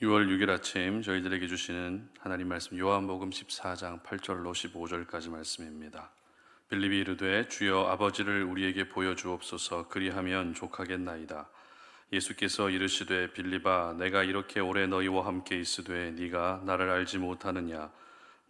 6월 6일 아침 저희들에게 주시는 하나님 말씀 요한복음 14장 8절로 15절까지 말씀입니다. 빌립이 이르되 주여 아버지를 우리에게 보여주옵소서. 그리하면 족하겠나이다. 예수께서 이르시되 빌립아 내가 이렇게 오래 너희와 함께 있으되 네가 나를 알지 못하느냐.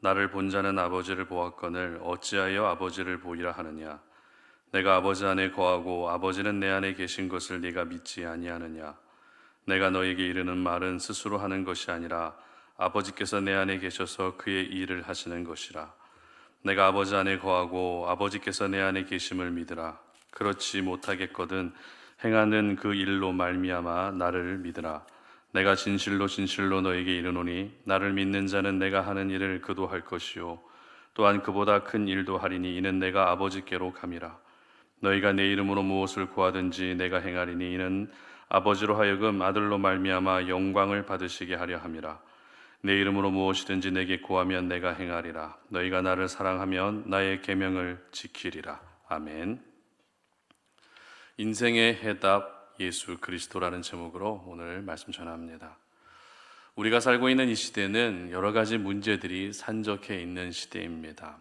나를 본 자는 아버지를 보았거늘 어찌하여 아버지를 보이라 하느냐. 내가 아버지 안에 거하고 아버지는 내 안에 계신 것을 네가 믿지 아니하느냐. 내가 너에게 이르는 말은 스스로 하는 것이 아니라 아버지께서 내 안에 계셔서 그의 일을 하시는 것이라. 내가 아버지 안에 거하고 아버지께서 내 안에 계심을 믿으라. 그렇지 못하겠거든 행하는 그 일로 말미암아 나를 믿으라. 내가 진실로 진실로 너에게 이르노니 나를 믿는 자는 내가 하는 일을 그도 할 것이요 또한 그보다 큰 일도 하리니 이는 내가 아버지께로 감이라. 너희가 내 이름으로 무엇을 구하든지 내가 행하리니 이는 아버지로 하여금 아들로 말미암아 영광을 받으시게 하려 함이라. 내 이름으로 무엇이든지 내게 구하면 내가 행하리라. 너희가 나를 사랑하면 나의 계명을 지키리라. 아멘. 인생의 해답 예수 그리스도라는 제목으로 오늘 말씀 전합니다. 우리가 살고 있는 이 시대는 여러 가지 문제들이 산적해 있는 시대입니다.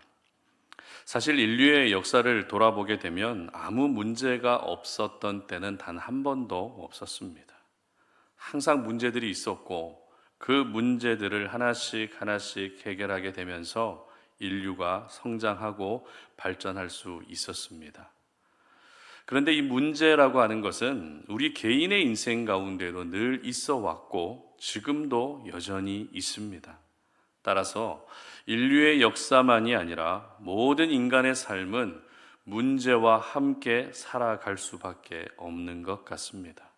사실 인류의 역사를 돌아보게 되면 아무 문제가 없었던 때는 단 한 번도 없었습니다. 항상 문제들이 있었고 그 문제들을 하나씩 하나씩 해결하게 되면서 인류가 성장하고 발전할 수 있었습니다. 그런데 이 문제라고 하는 것은 우리 개인의 인생 가운데도 늘 있어 왔고 지금도 여전히 있습니다. 따라서 인류의 역사만이 아니라 모든 인간의 삶은 문제와 함께 살아갈 수밖에 없는 것 같습니다.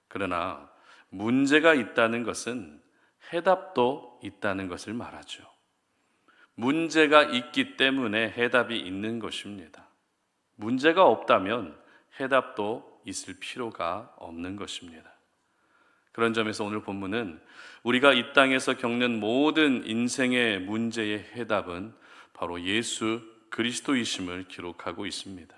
그러나 문제가 있다는 것은 해답도 있다는 것을 말하죠. 문제가 있기 때문에 해답이 있는 것입니다. 문제가 없다면 해답도 있을 필요가 없는 것입니다. 그런 점에서 오늘 본문은 우리가 이 땅에서 겪는 모든 인생의 문제의 해답은 바로 예수 그리스도이심을 기록하고 있습니다.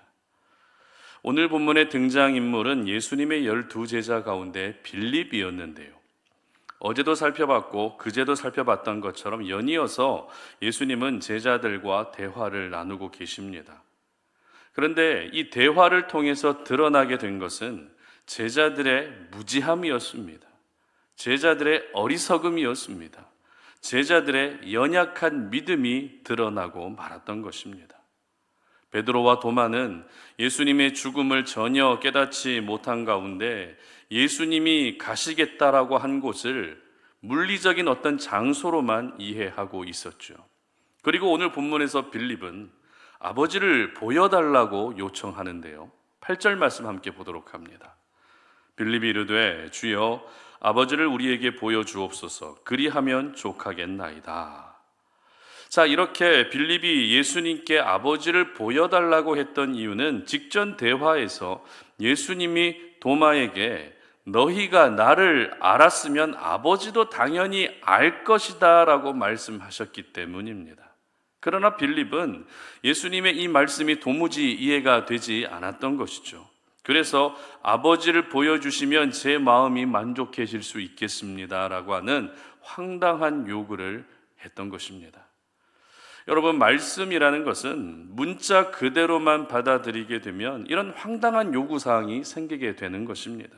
오늘 본문의 등장인물은 예수님의 12제자 가운데 빌립이었는데요. 어제도 살펴봤고 그제도 살펴봤던 것처럼 연이어서 예수님은 제자들과 대화를 나누고 계십니다. 그런데 이 대화를 통해서 드러나게 된 것은 제자들의 무지함이었습니다. 제자들의 어리석음이었습니다. 제자들의 연약한 믿음이 드러나고 말았던 것입니다. 베드로와 도마는 예수님의 죽음을 전혀 깨닫지 못한 가운데 예수님이 가시겠다라고 한 곳을 물리적인 어떤 장소로만 이해하고 있었죠. 그리고 오늘 본문에서 빌립은 아버지를 보여달라고 요청하는데요. 8절 말씀 함께 보도록 합니다. 빌립이 이르되 주여 아버지를 우리에게 보여주옵소서. 그리하면 족하겠나이다. 자, 이렇게 빌립이 예수님께 아버지를 보여달라고 했던 이유는 직전 대화에서 예수님이 도마에게 너희가 나를 알았으면 아버지도 당연히 알 것이다 라고 말씀하셨기 때문입니다. 그러나 빌립은 예수님의 이 말씀이 도무지 이해가 되지 않았던 것이죠. 그래서 아버지를 보여주시면 제 마음이 만족해질 수 있겠습니다 라고 하는 황당한 요구를 했던 것입니다. 여러분, 말씀이라는 것은 문자 그대로만 받아들이게 되면 이런 황당한 요구사항이 생기게 되는 것입니다.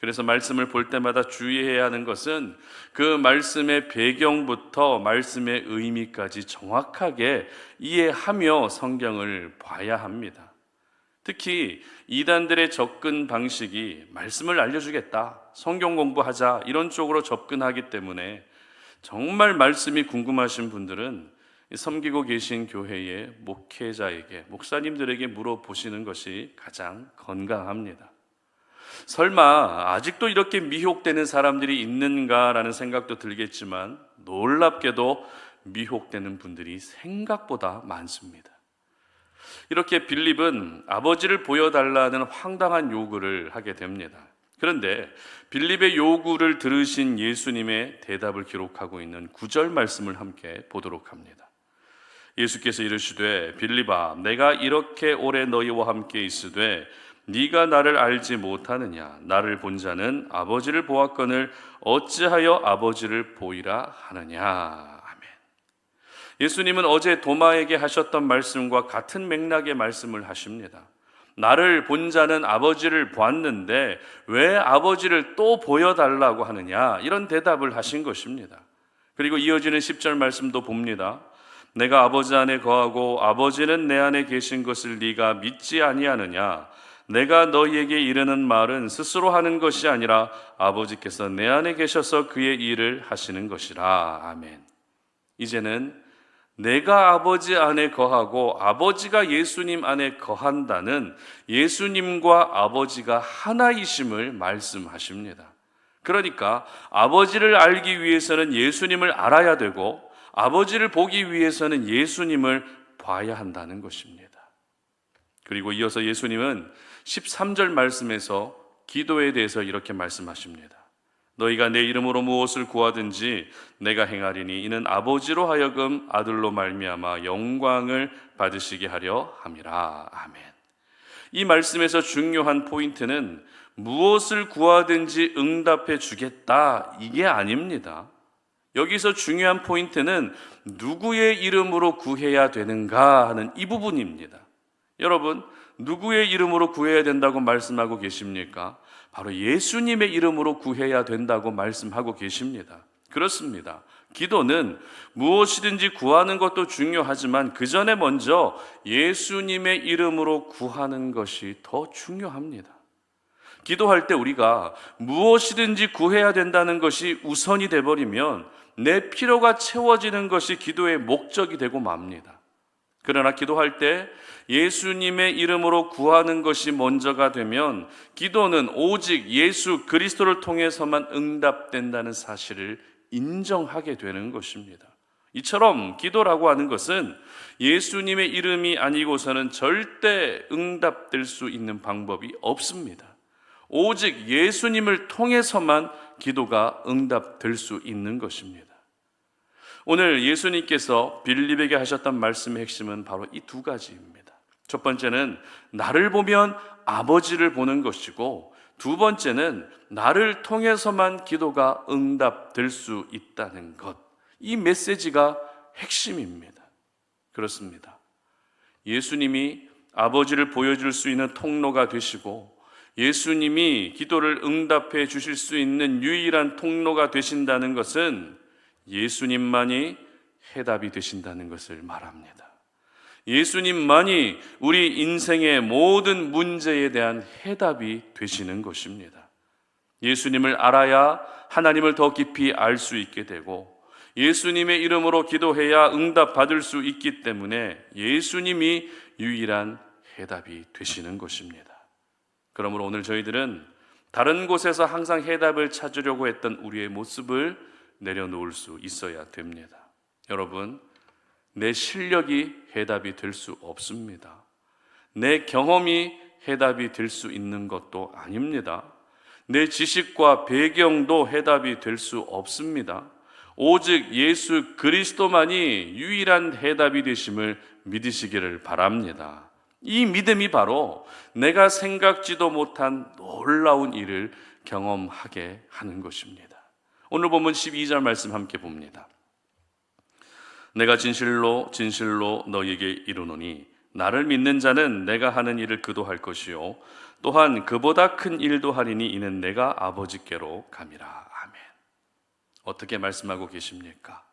그래서 말씀을 볼 때마다 주의해야 하는 것은 그 말씀의 배경부터 말씀의 의미까지 정확하게 이해하며 성경을 봐야 합니다. 특히 이단들의 접근 방식이 말씀을 알려주겠다, 성경 공부하자 이런 쪽으로 접근하기 때문에 정말 말씀이 궁금하신 분들은 섬기고 계신 교회의 목회자에게, 목사님들에게 물어보시는 것이 가장 건강합니다. 설마 아직도 이렇게 미혹되는 사람들이 있는가라는 생각도 들겠지만 놀랍게도 미혹되는 분들이 생각보다 많습니다. 이렇게 빌립은 아버지를 보여달라는 황당한 요구를 하게 됩니다. 그런데 빌립의 요구를 들으신 예수님의 대답을 기록하고 있는 9절 말씀을 함께 보도록 합니다. 예수께서 이르시되 빌립아 내가 이렇게 오래 너희와 함께 있으되 네가 나를 알지 못하느냐? 나를 본 자는 아버지를 보았거늘 어찌하여 아버지를 보이라 하느냐? 아멘. 예수님은 어제 도마에게 하셨던 말씀과 같은 맥락의 말씀을 하십니다. 나를 본 자는 아버지를 보았는데 왜 아버지를 또 보여달라고 하느냐? 이런 대답을 하신 것입니다. 그리고 이어지는 10절 말씀도 봅니다. 내가 아버지 안에 거하고 아버지는 내 안에 계신 것을 네가 믿지 아니하느냐? 내가 너희에게 이르는 말은 스스로 하는 것이 아니라 아버지께서 내 안에 계셔서 그의 일을 하시는 것이라. 아멘. 이제는 내가 아버지 안에 거하고 아버지가 예수님 안에 거한다는 예수님과 아버지가 하나이심을 말씀하십니다. 그러니까 아버지를 알기 위해서는 예수님을 알아야 되고 아버지를 보기 위해서는 예수님을 봐야 한다는 것입니다. 그리고 이어서 예수님은 13절 말씀에서 기도에 대해서 이렇게 말씀하십니다. 너희가 내 이름으로 무엇을 구하든지 내가 행하리니 이는 아버지로 하여금 아들로 말미암아 영광을 받으시게 하려 함이라. 아멘. 이 말씀에서 중요한 포인트는 무엇을 구하든지 응답해 주겠다 이게 아닙니다. 여기서 중요한 포인트는 누구의 이름으로 구해야 되는가 하는 이 부분입니다. 여러분, 누구의 이름으로 구해야 된다고 말씀하고 계십니까? 바로 예수님의 이름으로 구해야 된다고 말씀하고 계십니다. 그렇습니다. 기도는 무엇이든지 구하는 것도 중요하지만 그 전에 먼저 예수님의 이름으로 구하는 것이 더 중요합니다. 기도할 때 우리가 무엇이든지 구해야 된다는 것이 우선이 돼버리면 내 필요가 채워지는 것이 기도의 목적이 되고 맙니다. 그러나 기도할 때 예수님의 이름으로 구하는 것이 먼저가 되면 기도는 오직 예수 그리스도를 통해서만 응답된다는 사실을 인정하게 되는 것입니다. 이처럼 기도라고 하는 것은 예수님의 이름이 아니고서는 절대 응답될 수 있는 방법이 없습니다. 오직 예수님을 통해서만 기도가 응답될 수 있는 것입니다. 오늘 예수님께서 빌립에게 하셨던 말씀의 핵심은 바로 이 두 가지입니다. 첫 번째는 나를 보면 아버지를 보는 것이고, 두 번째는 나를 통해서만 기도가 응답될 수 있다는 것. 이 메시지가 핵심입니다. 그렇습니다. 예수님이 아버지를 보여줄 수 있는 통로가 되시고, 예수님이 기도를 응답해 주실 수 있는 유일한 통로가 되신다는 것은 예수님만이 해답이 되신다는 것을 말합니다. 예수님만이 우리 인생의 모든 문제에 대한 해답이 되시는 것입니다. 예수님을 알아야 하나님을 더 깊이 알 수 있게 되고, 예수님의 이름으로 기도해야 응답받을 수 있기 때문에 예수님이 유일한 해답이 되시는 것입니다. 그러므로 오늘 저희들은 다른 곳에서 항상 해답을 찾으려고 했던 우리의 모습을 내려놓을 수 있어야 됩니다. 여러분, 내 실력이 해답이 될 수 없습니다. 내 경험이 해답이 될 수 있는 것도 아닙니다. 내 지식과 배경도 해답이 될 수 없습니다. 오직 예수 그리스도만이 유일한 해답이 되심을 믿으시기를 바랍니다. 이 믿음이 바로 내가 생각지도 못한 놀라운 일을 경험하게 하는 것입니다. 오늘 본문 12절 말씀 함께 봅니다. 내가 진실로 진실로 너희에게 이르노니 나를 믿는 자는 내가 하는 일을 그도 할 것이요 또한 그보다 큰 일도 하리니 이는 내가 아버지께로 감이라. 아멘. 어떻게 말씀하고 계십니까?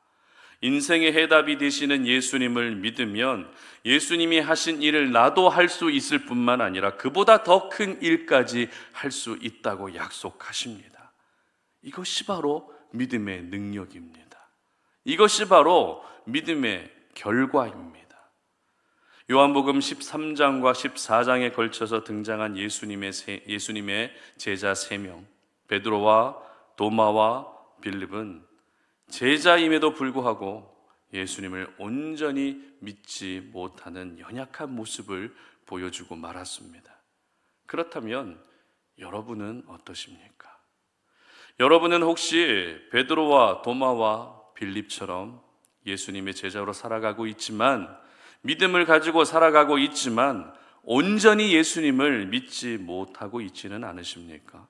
인생의 해답이 되시는 예수님을 믿으면 예수님이 하신 일을 나도 할 수 있을 뿐만 아니라 그보다 더 큰 일까지 할 수 있다고 약속하십니다. 이것이 바로 믿음의 능력입니다. 이것이 바로 믿음의 결과입니다. 요한복음 13장과 14장에 걸쳐서 등장한 예수님의 제자 3명, 베드로와 도마와 빌립은 제자임에도 불구하고 예수님을 온전히 믿지 못하는 연약한 모습을 보여주고 말았습니다. 그렇다면 여러분은 어떠십니까? 여러분은 혹시 베드로와 도마와 빌립처럼 예수님의 제자로 살아가고 있지만, 믿음을 가지고 살아가고 있지만 온전히 예수님을 믿지 못하고 있지는 않으십니까?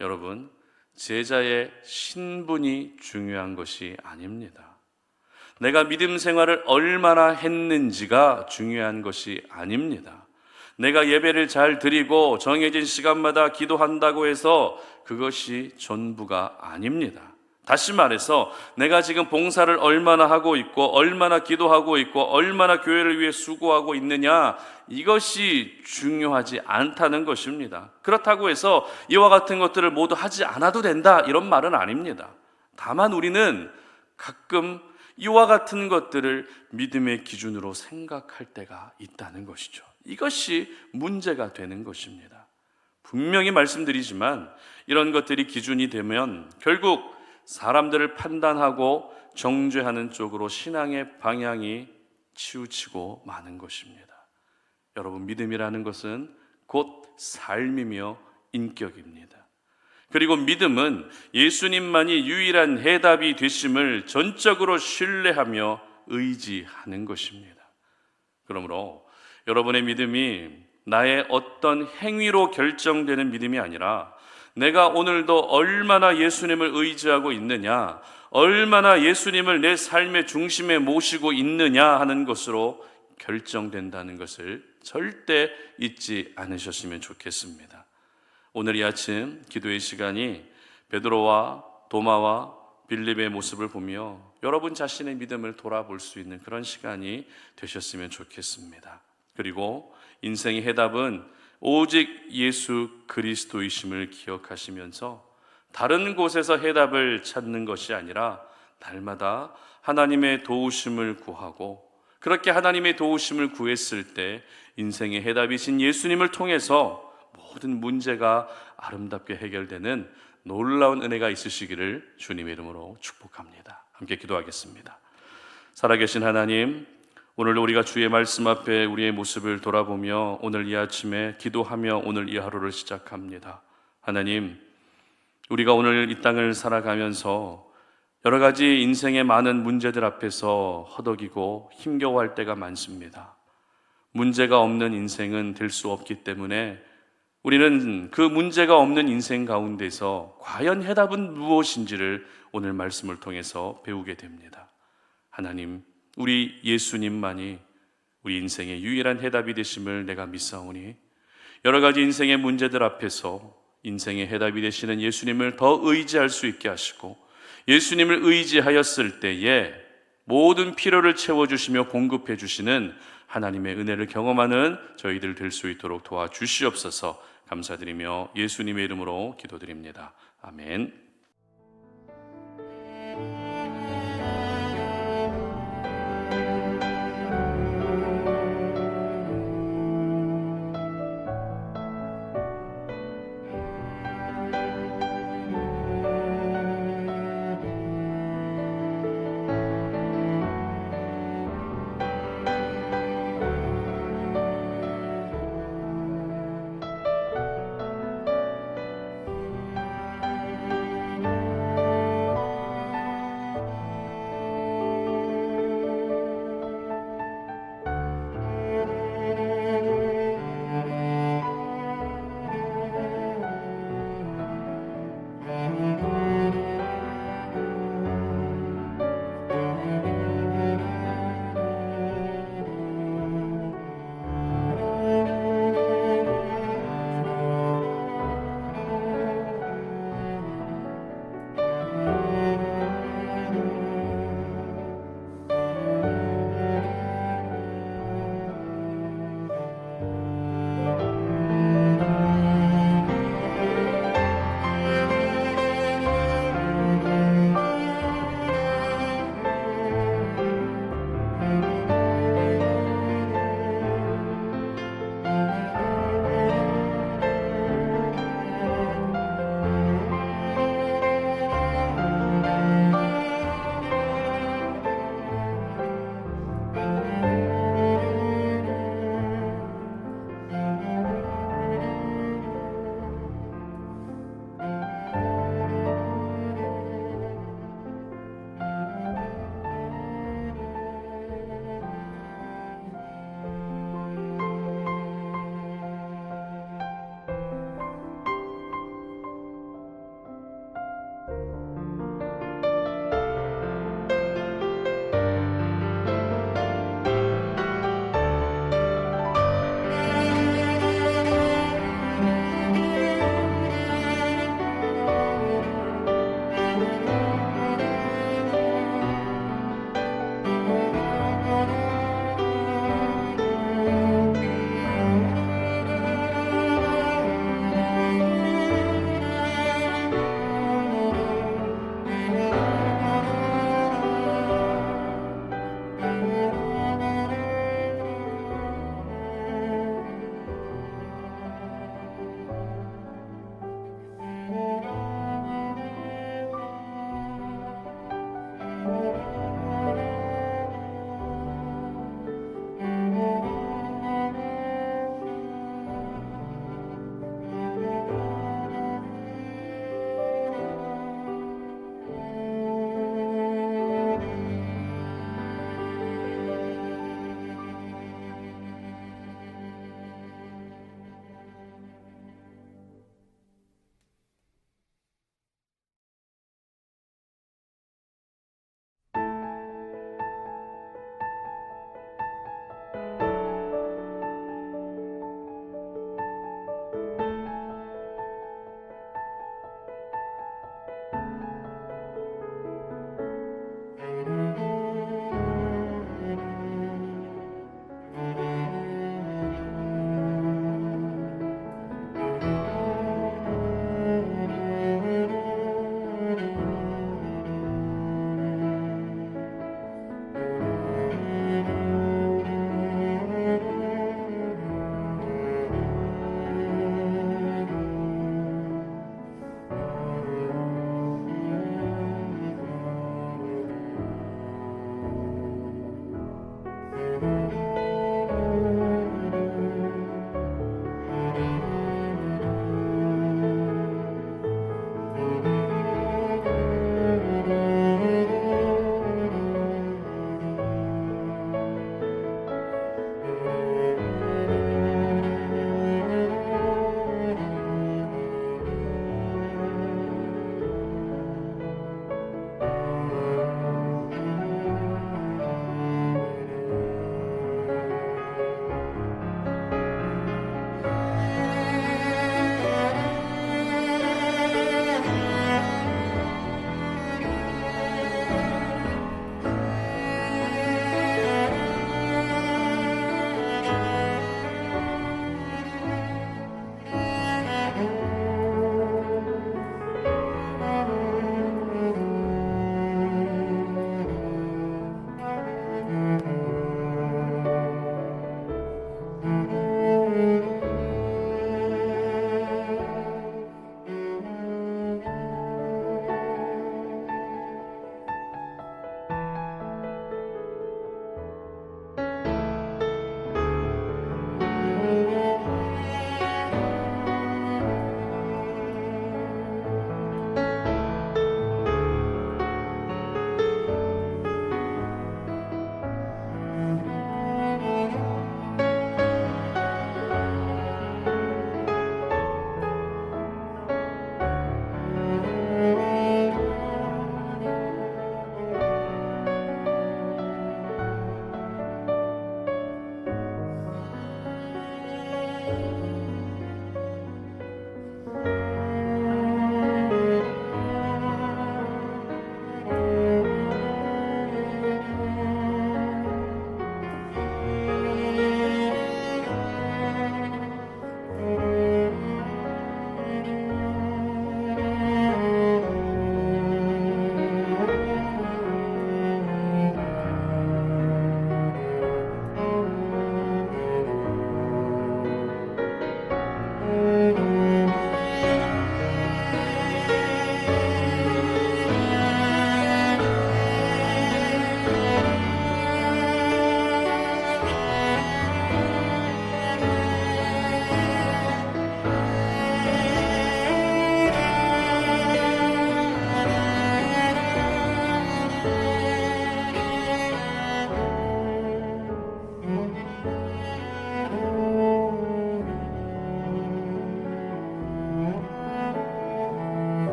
여러분, 제자의 신분이 중요한 것이 아닙니다. 내가 믿음 생활을 얼마나 했는지가 중요한 것이 아닙니다. 내가 예배를 잘 드리고 정해진 시간마다 기도한다고 해서 그것이 전부가 아닙니다. 다시 말해서 내가 지금 봉사를 얼마나 하고 있고 얼마나 기도하고 있고 얼마나 교회를 위해 수고하고 있느냐, 이것이 중요하지 않다는 것입니다. 그렇다고 해서 이와 같은 것들을 모두 하지 않아도 된다, 이런 말은 아닙니다. 다만 우리는 가끔 이와 같은 것들을 믿음의 기준으로 생각할 때가 있다는 것이죠. 이것이 문제가 되는 것입니다. 분명히 말씀드리지만 이런 것들이 기준이 되면 결국 사람들을 판단하고 정죄하는 쪽으로 신앙의 방향이 치우치고 마는 것입니다. 여러분, 믿음이라는 것은 곧 삶이며 인격입니다. 그리고 믿음은 예수님만이 유일한 해답이 되심을 전적으로 신뢰하며 의지하는 것입니다. 그러므로 여러분의 믿음이 나의 어떤 행위로 결정되는 믿음이 아니라 내가 오늘도 얼마나 예수님을 의지하고 있느냐, 얼마나 예수님을 내 삶의 중심에 모시고 있느냐 하는 것으로 결정된다는 것을 절대 잊지 않으셨으면 좋겠습니다. 오늘 이 아침 기도의 시간이 베드로와 도마와 빌립의 모습을 보며 여러분 자신의 믿음을 돌아볼 수 있는 그런 시간이 되셨으면 좋겠습니다. 그리고 인생의 해답은 오직 예수 그리스도이심을 기억하시면서 다른 곳에서 해답을 찾는 것이 아니라 날마다 하나님의 도우심을 구하고, 그렇게 하나님의 도우심을 구했을 때 인생의 해답이신 예수님을 통해서 모든 문제가 아름답게 해결되는 놀라운 은혜가 있으시기를 주님의 이름으로 축복합니다. 함께 기도하겠습니다. 살아계신 하나님, 오늘 우리가 주의 말씀 앞에 우리의 모습을 돌아보며 오늘 이 아침에 기도하며 오늘 이 하루를 시작합니다. 하나님, 우리가 오늘 이 땅을 살아가면서 여러 가지 인생의 많은 문제들 앞에서 허덕이고 힘겨워할 때가 많습니다. 문제가 없는 인생은 될 수 없기 때문에 우리는 그 문제가 없는 인생 가운데서 과연 해답은 무엇인지를 오늘 말씀을 통해서 배우게 됩니다. 하나님, 우리 예수님만이 우리 인생의 유일한 해답이 되심을 내가 믿사오니 여러 가지 인생의 문제들 앞에서 인생의 해답이 되시는 예수님을 더 의지할 수 있게 하시고, 예수님을 의지하였을 때에 모든 필요를 채워주시며 공급해 주시는 하나님의 은혜를 경험하는 저희들 될 수 있도록 도와주시옵소서. 감사드리며 예수님의 이름으로 기도드립니다. 아멘.